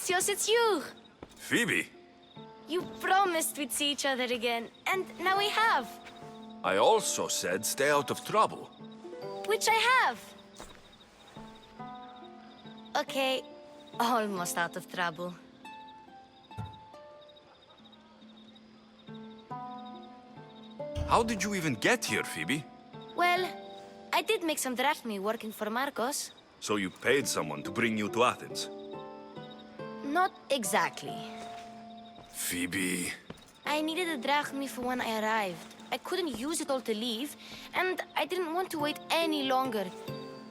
Axios, it's you! Phoebe! You promised we'd see each other again, and now we have. I also said stay out of trouble. Which I have. Okay, almost out of trouble. How did you even get here, Phoebe? Well, I did make some drachmi working for Marcos. So you paid someone to bring you to Athens? Not exactly. Phoebe... I needed a drachmi for when I arrived. I couldn't use it all to leave, and I didn't want to wait any longer.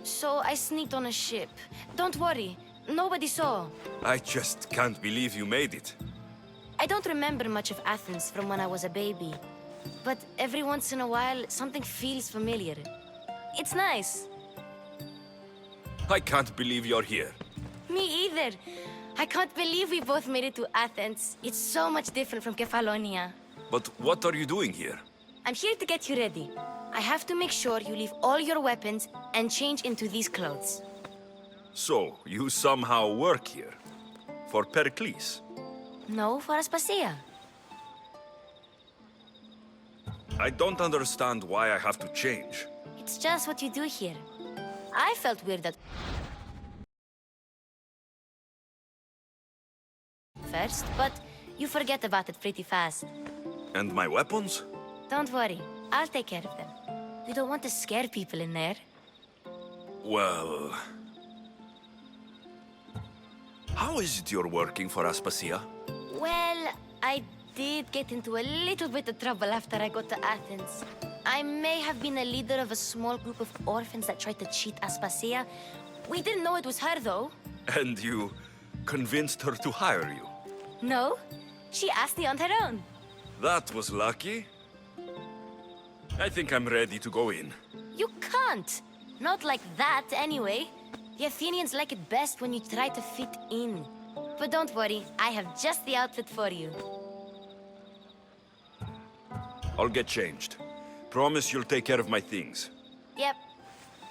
So I sneaked on a ship. Don't worry, nobody saw. I just can't believe you made it. I don't remember much of Athens from when I was a baby. But every once in a while, something feels familiar. It's nice. I can't believe you're here. Me either. I can't believe we both made it to Athens. It's so much different from Kefalonia. But what are you doing here? I'm here to get you ready. I have to make sure you leave all your weapons and change into these clothes. So, you somehow work here? For Pericles? No, for Aspasia. I don't understand why I have to change. It's just what you do here. I felt weird at first, but you forget about it pretty fast. And my weapons? Don't worry, I'll take care of them. We don't want to scare people in there. Well... How is it you're working for Aspasia? Well, I did get into a little bit of trouble after I got to Athens. I may have been a leader of a small group of orphans that tried to cheat Aspasia. We didn't know it was her, though. And you convinced her to hire you? No, she asked me on her own. That was lucky. I think I'm ready to go in. You can't. Not like that, anyway. The Athenians like it best when you try to fit in. But don't worry, I have just the outfit for you. I'll get changed. Promise you'll take care of my things. Yep.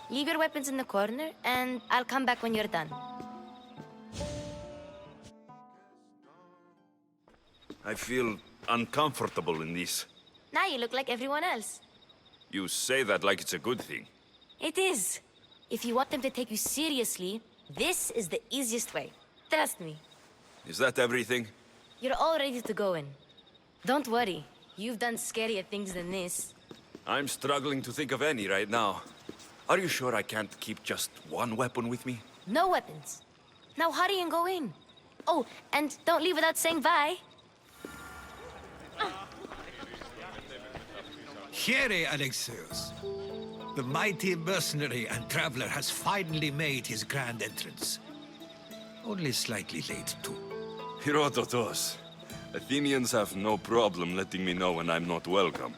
Leave your weapons in the corner, and I'll come back when you're done. I feel uncomfortable in this. Now you look like everyone else. You say that like it's a good thing. It is. If you want them to take you seriously, this is the easiest way. Trust me. Is that everything? You're all ready to go in. Don't worry. You've done scarier things than this. I'm struggling to think of any right now. Are you sure I can't keep just one weapon with me? No weapons. Now hurry and go in. Oh, and don't leave without saying bye. Here, Alexios. The mighty mercenary and traveler has finally made his grand entrance. Only slightly late, too. Herodotus. Athenians have no problem letting me know when I'm not welcome.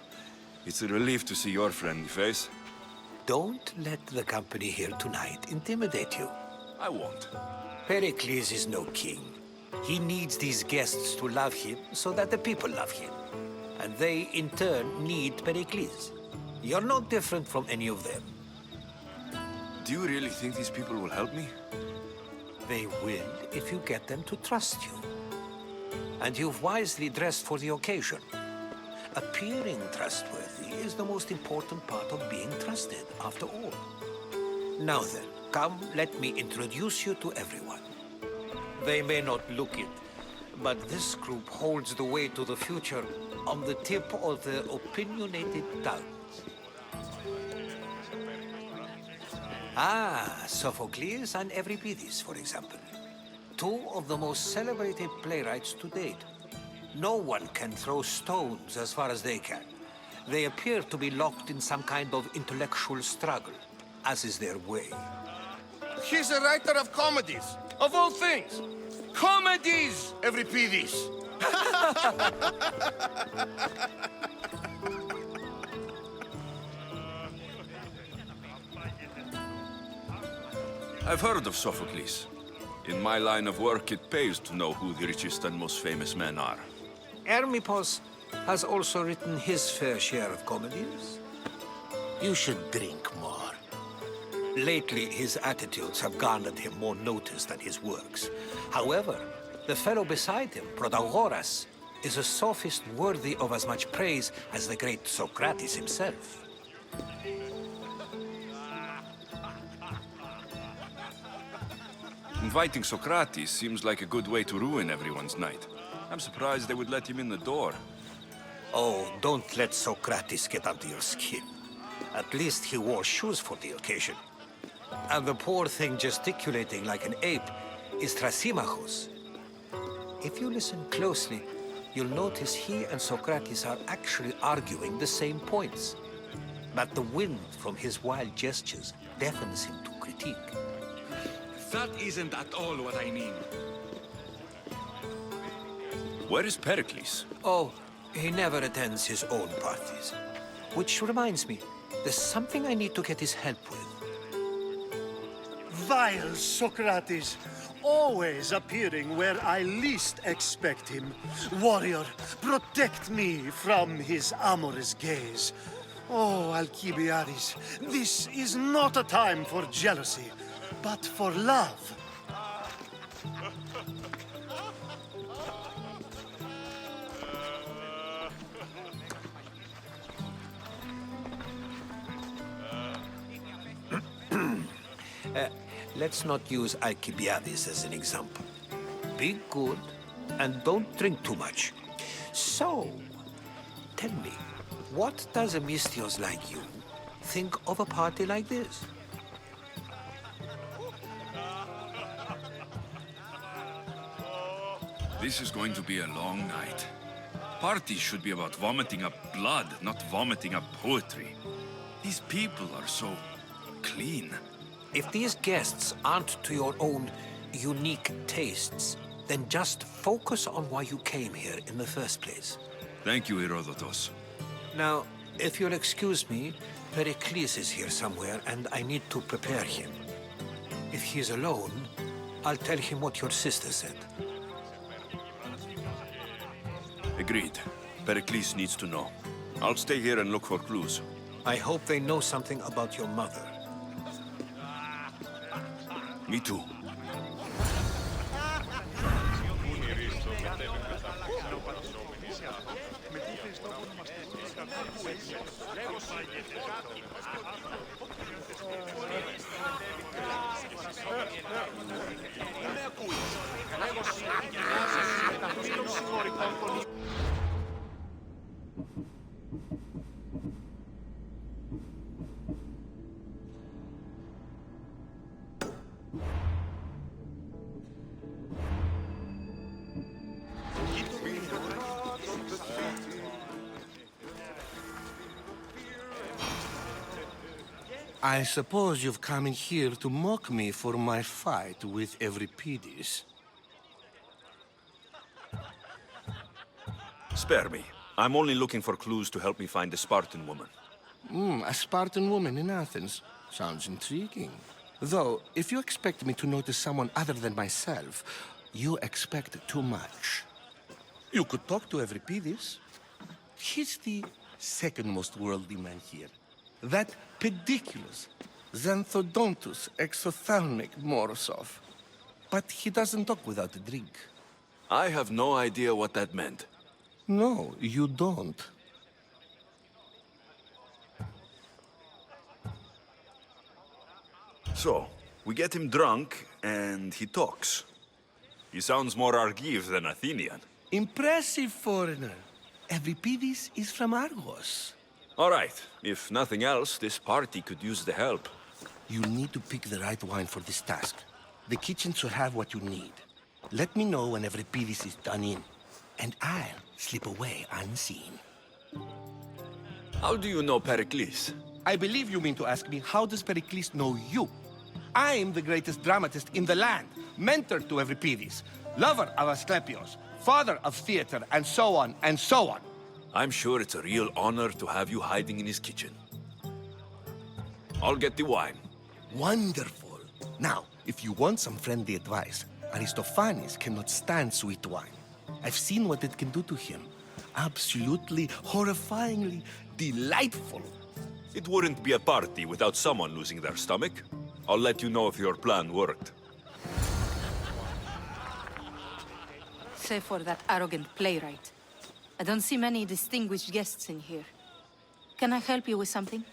It's a relief to see your friendly face. Don't let the company here tonight intimidate you. I won't. Pericles is no king. He needs these guests to love him so that the people love him. And they, in turn, need Pericles. You're no different from any of them. Do you really think these people will help me? They will if you get them to trust you. And you've wisely dressed for the occasion. Appearing trustworthy is the most important part of being trusted, after all. Now then, come, let me introduce you to everyone. They may not look it, but this group holds the way to the future on the tip of their opinionated tongues. Ah, Sophocles and Euripides, for example. Two of the most celebrated playwrights to date. No one can throw stones as far as they can. They appear to be locked in some kind of intellectual struggle, as is their way. He's a writer of comedies, of all things. Comedies, Euripides. I've heard of Sophocles. In my line of work, it pays to know who the richest and most famous men are. Hermippos has also written his fair share of comedies. You should drink more. Lately, his attitudes have garnered him more notice than his works. However, The fellow beside him, Protagoras, is a sophist worthy of as much praise as the great Socrates himself. Inviting Socrates seems like a good way to ruin everyone's night. I'm surprised they would let him in the door. Oh, don't let Socrates get under your skin. At least he wore shoes for the occasion. And the poor thing gesticulating like an ape is Thrasymachos. If you listen closely, you'll notice he and Socrates are actually arguing the same points. But the wind from his wild gestures deafens him to critique. That isn't at all what I mean. Where is Pericles? Oh, he never attends his own parties. Which reminds me, there's something I need to get his help with. Vile Socrates, always appearing where I least expect him. Warrior, protect me from his amorous gaze. Oh, Alcibiades, this is not a time for jealousy, but for love. Let's not use Alcibiades as an example. Be good and don't drink too much. So, tell me, what does a Mystios like you think of a party like this? This is going to be a long night. Parties should be about vomiting up blood, not vomiting up poetry. These people are so clean. If these guests aren't to your own unique tastes, then just focus on why you came here in the first place. Thank you, Herodotus. Now, if you'll excuse me, Pericles is here somewhere, and I need to prepare him. If he's alone, I'll tell him what your sister said. Agreed. Pericles needs to know. I'll stay here and look for clues. I hope they know something about your mother. Me too. I suppose you've come in here to mock me for my fight with Euripides. Spare me. I'm only looking for clues to help me find a Spartan woman. A Spartan woman in Athens. Sounds intriguing. Though, if you expect me to notice someone other than myself, you expect too much. You could talk to Euripides. He's the second most worldly man here. That pediculous, xanthodontus exophthalmic Morosov. But he doesn't talk without a drink. I have no idea what that meant. No, you don't. So, we get him drunk, and he talks. He sounds more Argive than Athenian. Impressive, foreigner. Euripides is from Argos. All right. If nothing else, this party could use the help. You need to pick the right wine for this task. The kitchen should have what you need. Let me know when Euripides is done in, and I'll slip away unseen. How do you know Pericles? I believe you mean to ask me, how does Pericles know you? I'm the greatest dramatist in the land, mentor to Euripides, lover of Asclepios, father of theater, and so on, and so on. I'm sure it's a real honor to have you hiding in his kitchen. I'll get the wine. Wonderful. Now, if you want some friendly advice, Aristophanes cannot stand sweet wine. I've seen what it can do to him. Absolutely, horrifyingly delightful. It wouldn't be a party without someone losing their stomach. I'll let you know if your plan worked. Save for that arrogant playwright. I don't see many distinguished guests in here. Can I help you with something?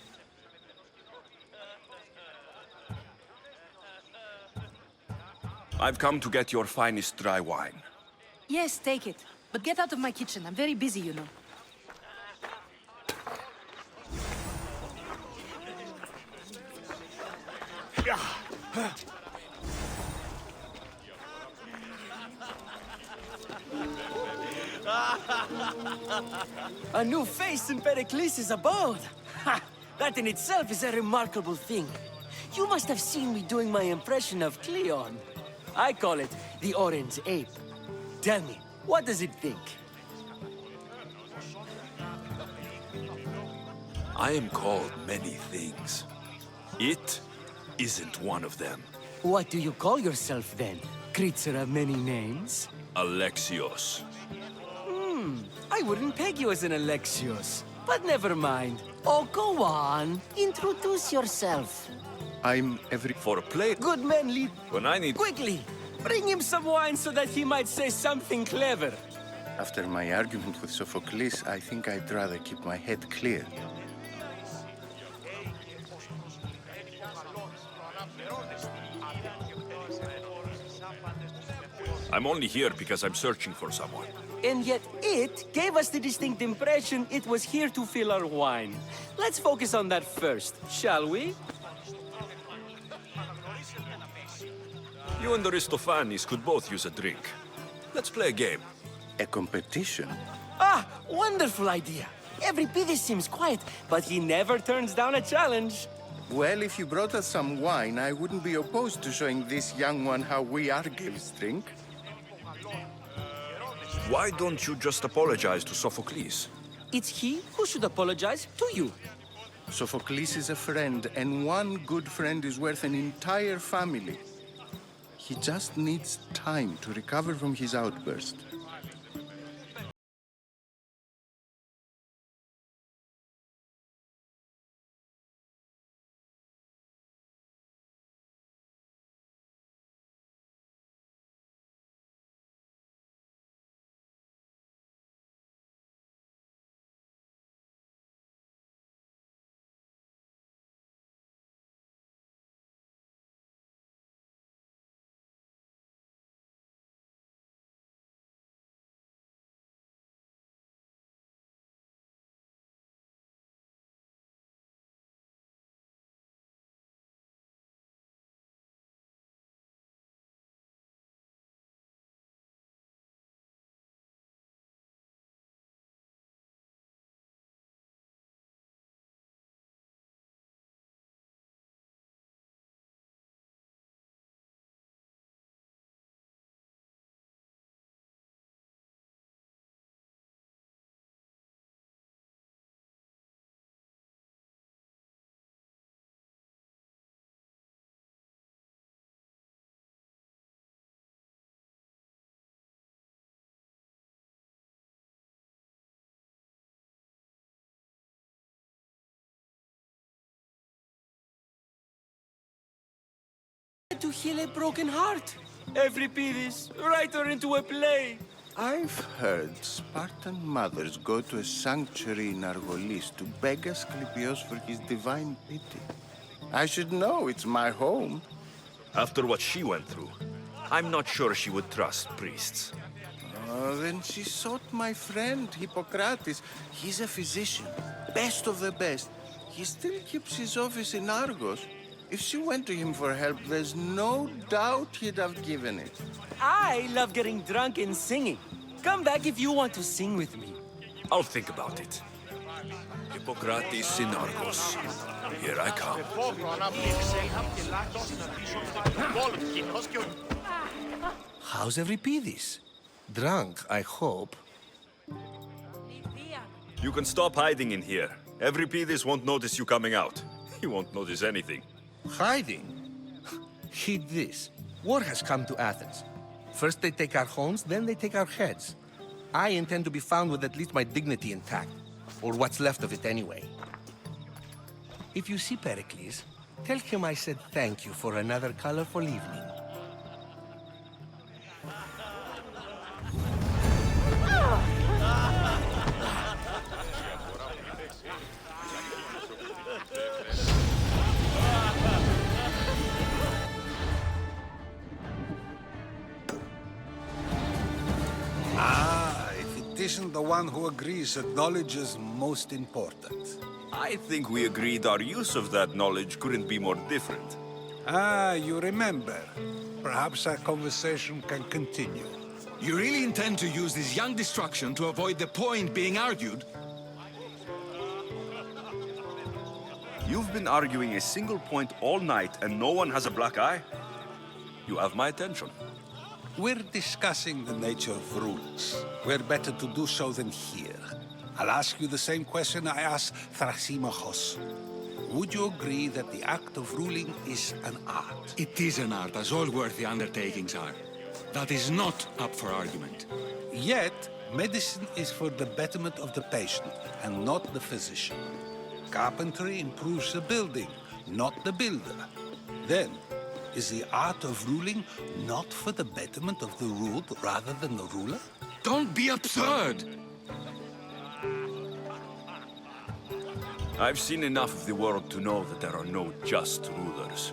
I've come to get your finest dry wine. Yes, take it. But get out of my kitchen. I'm very busy, you know. A new face in Pericles' abode! Ha! That in itself is a remarkable thing. You must have seen me doing my impression of Cleon. I call it the Orange Ape. Tell me, what does it think? I am called many things. It isn't one of them. What do you call yourself then? Creature of many names? Alexios. I wouldn't peg you as an Alexios. But never mind. Oh, go on. Introduce yourself. I'm every... For a play, Good men lead... when I need... Quickly! Bring him some wine so that he might say something clever. After my argument with Sophocles, I think I'd rather keep my head clear. I'm only here because I'm searching for someone. And yet it gave us the distinct impression it was here to fill our wine. Let's focus on that first, shall we? You and Aristophanes could both use a drink. Let's play a game. A competition? Ah, wonderful idea. Euripides seems quiet, but he never turns down a challenge. Well, if you brought us some wine, I wouldn't be opposed to showing this young one how we Argives drink. Why don't you just apologize to Sophocles? It's he who should apologize to you. Sophocles is a friend, and one good friend is worth an entire family. He just needs time to recover from his outburst. To heal a broken heart. Euripides, write her into a play. I've heard Spartan mothers go to a sanctuary in Argolis to beg Asclepios for his divine pity. I should know, it's my home. After what she went through, I'm not sure she would trust priests. Then she sought my friend, Hippocrates. He's a physician, best of the best. He still keeps his office in Argos. If she went to him for help, there's no doubt he'd have given it. I love getting drunk and singing. Come back if you want to sing with me. I'll think about it. Hippocrates in Argos. Here I come. How's Euripides? Drunk, I hope. You can stop hiding in here. Euripides won't notice you coming out. He won't notice anything. Hiding? Heed this. War has come to Athens. First they take our homes, then they take our heads. I intend to be found with at least my dignity intact. Or what's left of it anyway. If you see Pericles, tell him I said thank you for another colorful evening. isn't the one who agrees that knowledge is most important. I think we agreed our use of that knowledge couldn't be more different. Ah, you remember. Perhaps our conversation can continue. You really intend to use this young destruction to avoid the point being argued? You've been arguing a single point all night and no one has a black eye? You have my attention. We're discussing the nature of rules. Where better to do so than here? I'll ask you the same question I asked Thrasymachos. Would you agree that the act of ruling is an art? It is an art, as all worthy undertakings are. That is not up for argument. Yet, medicine is for the betterment of the patient and not the physician. Carpentry improves the building, not the builder. Then, is the art of ruling not for the betterment of the ruled rather than the ruler? Don't be absurd! I've seen enough of the world to know that there are no just rulers.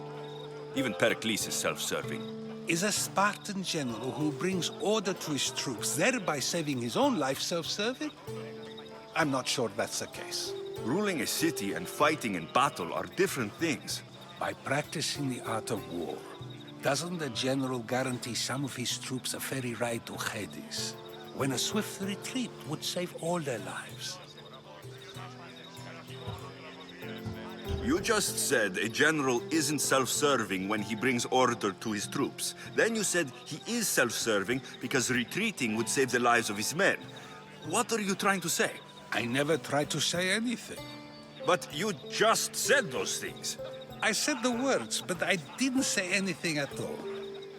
Even Pericles is self-serving. Is a Spartan general who brings order to his troops, thereby saving his own life, self-serving? I'm not sure that's the case. Ruling a city and fighting in battle are different things. By practicing the art of war, doesn't the general guarantee some of his troops a ferry ride to Hades, when a swift retreat would save all their lives? You just said a general isn't self-serving when he brings order to his troops. Then you said he is self-serving because retreating would save the lives of his men. What are you trying to say? I never tried to say anything. But you just said those things. I said the words, but I didn't say anything at all.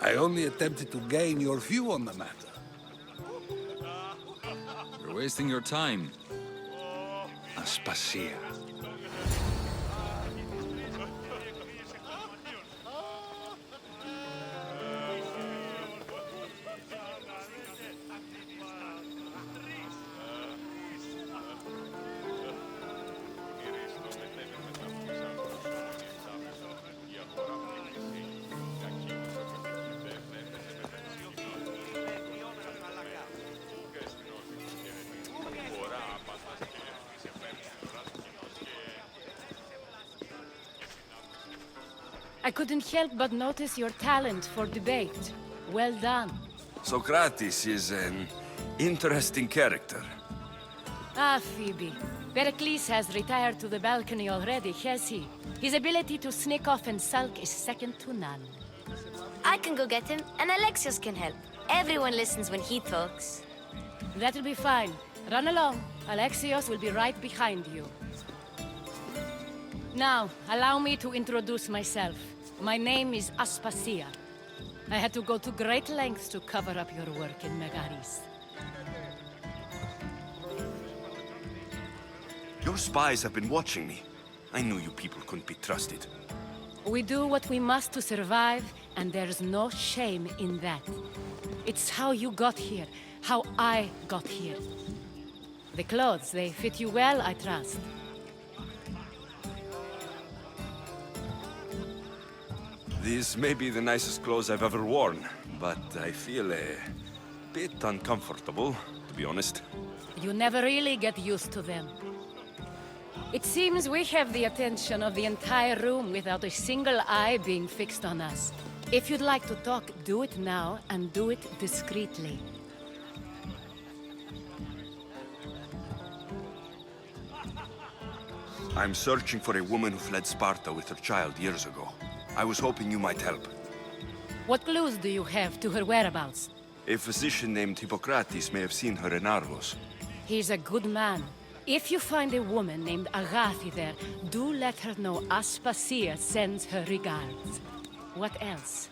I only attempted to gain your view on the matter. You're wasting your time. Aspasia. I couldn't help but notice your talent for debate. Well done. Socrates is an interesting character. Ah, Phoebe. Pericles has retired to the balcony already, has he? His ability to sneak off and sulk is second to none. I can go get him, and Alexios can help. Everyone listens when he talks. That'll be fine. Run along. Alexios will be right behind you. Now, allow me to introduce myself. My name is Aspasia. I had to go to great lengths to cover up your work in Megaris. Your spies have been watching me. I knew you people couldn't be trusted. We do what we must to survive, and there's no shame in that. It's how you got here, how I got here. The clothes, they fit you well, I trust. These may be the nicest clothes I've ever worn, but I feel a bit uncomfortable, to be honest. You never really get used to them. It seems we have the attention of the entire room without a single eye being fixed on us. If you'd like to talk, do it now, and do it discreetly. I'm searching for a woman who fled Sparta with her child years ago. I was hoping you might help. What clues do you have to her whereabouts? A physician named Hippocrates may have seen her in Argos. He's a good man. If you find a woman named Agathi there, do let her know Aspasia sends her regards. What else?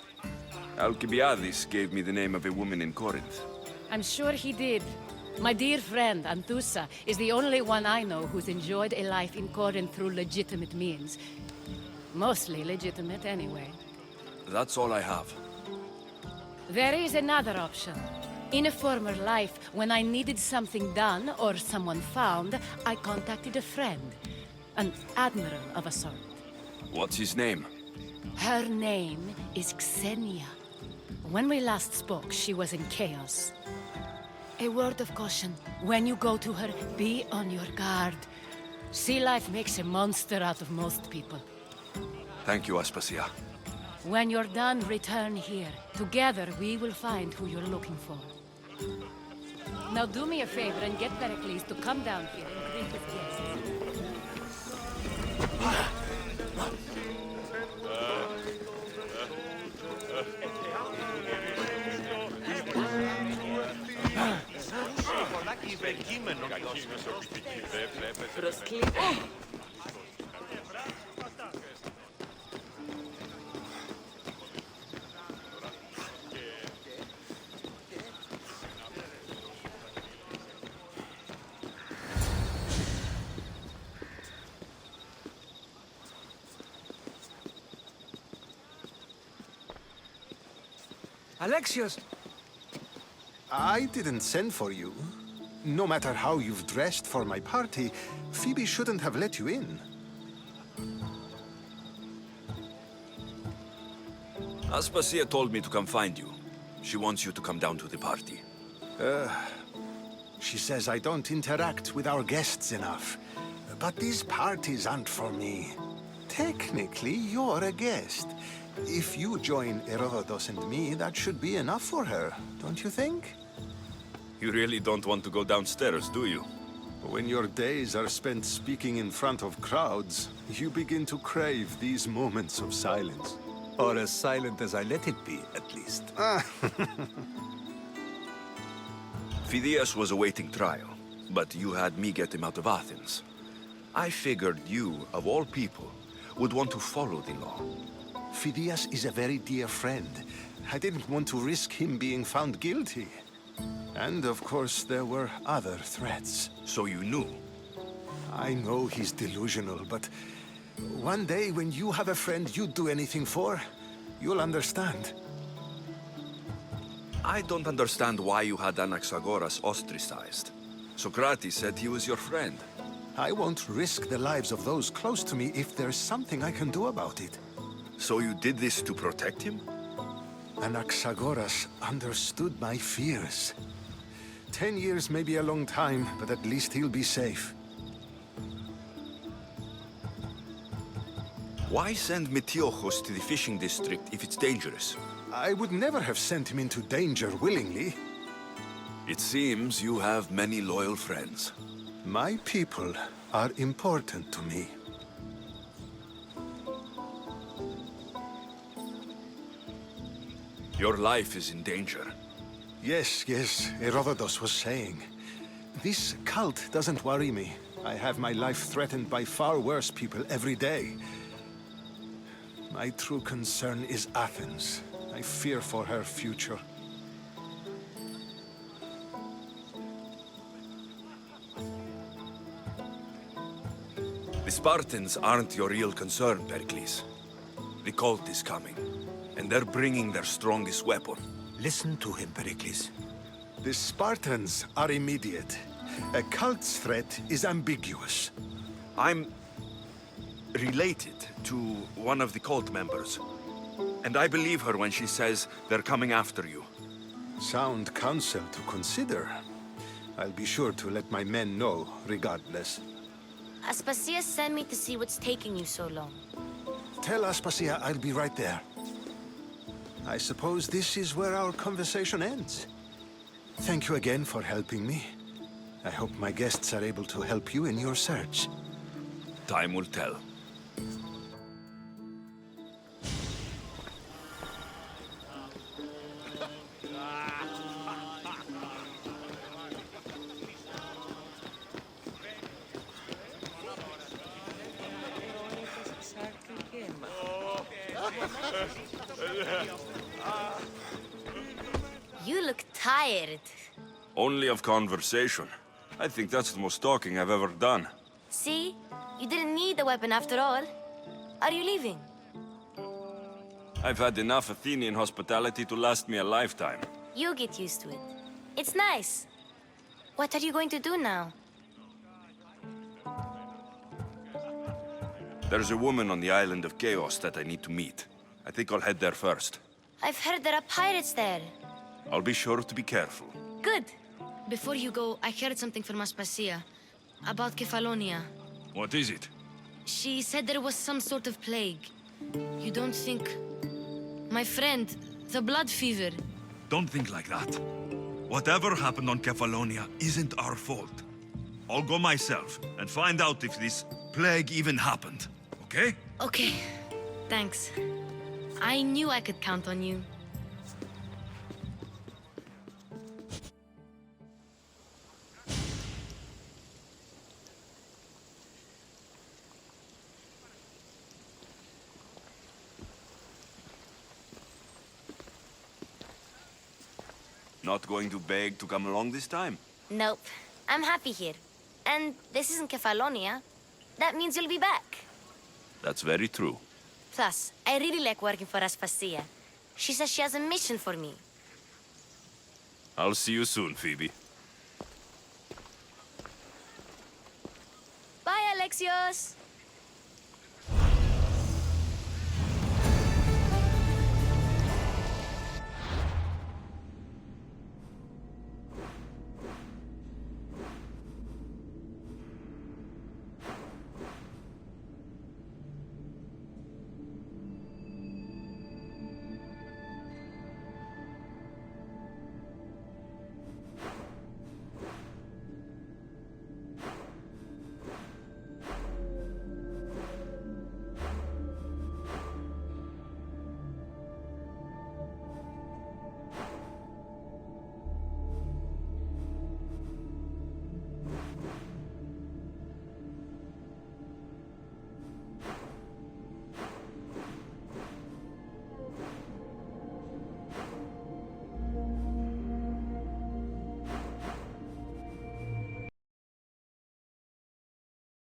Alcibiades gave me the name of a woman in Corinth. I'm sure he did. My dear friend, Anthusa, is the only one I know who's enjoyed a life in Corinth through legitimate means. Mostly legitimate, anyway. That's all I have. There is another option. In a former life, when I needed something done or someone found, I contacted a friend. An admiral of a sort. What's his name? Her name is Xenia. When we last spoke, she was in chaos. A word of caution. When you go to her, be on your guard. Sea life makes a monster out of most people. Thank you, Aspasia. When you're done, return here. Together, we will find who you're looking for. Now do me a favor and get Pericles to come down here and greet his guests. Alexios! I didn't send for you. No matter how you've dressed for my party, Phoebe shouldn't have let you in. Aspasia told me to come find you. She wants you to come down to the party. She says I don't interact with our guests enough. But these parties aren't for me. Technically, you're a guest. If you join Herodotus and me, that should be enough for her, don't you think? You really don't want to go downstairs, do you? When your days are spent speaking in front of crowds, you begin to crave these moments of silence. Or as silent as I let it be, at least. Phidias was awaiting trial, but you had me get him out of Athens. I figured you, of all people, would want to follow the law. Phidias is a very dear friend. I didn't want to risk him being found guilty. And of course, there were other threats. So you knew? I know he's delusional, but one day when you have a friend you'd do anything for, you'll understand. I don't understand why you had Anaxagoras ostracized. Socrates said he was your friend. I won't risk the lives of those close to me if there's something I can do about it. So you did this to protect him? Anaxagoras understood my fears. 10 years may be a long time, but at least he'll be safe. Why send Metiochos to the fishing district if it's dangerous? I would never have sent him into danger willingly. It seems you have many loyal friends. My people are important to me. Your life is in danger. Yes, Herodotus was saying. This cult doesn't worry me. I have my life threatened by far worse people every day. My true concern is Athens. I fear for her future. The Spartans aren't your real concern, Pericles. The cult is coming, and they're bringing their strongest weapon. Listen to him, Pericles. The Spartans are immediate. A cult's threat is ambiguous. I'm related to one of the cult members. And I believe her when she says they're coming after you. Sound counsel to consider. I'll be sure to let my men know, regardless. Aspasia sent me to see what's taking you so long. Tell Aspasia I'll be right there. I suppose this is where our conversation ends. Thank you again for helping me. I hope my guests are able to help you in your search. Time will tell. You look tired. Only of conversation. I think that's the most talking I've ever done. See? You didn't need the weapon after all. Are you leaving? I've had enough Athenian hospitality to last me a lifetime. You get used to it. It's nice. What are you going to do now? There's a woman on the island of Chaos that I need to meet. I think I'll head there first. I've heard there are pirates there. I'll be sure to be careful. Good. Before you go, I heard something from Aspasia about Kefalonia. What is it? She said there was some sort of plague. You don't think... My friend, the blood fever. Don't think like that. Whatever happened on Kefalonia isn't our fault. I'll go myself and find out if this plague even happened, okay? Okay, thanks. I knew I could count on you. Not going to beg to come along this time? Nope. I'm happy here. And this isn't Kefalonia. That means you'll be back. That's very true. Plus, I really like working for Aspasia. She says she has a mission for me. I'll see you soon, Phoebe. Bye, Alexios!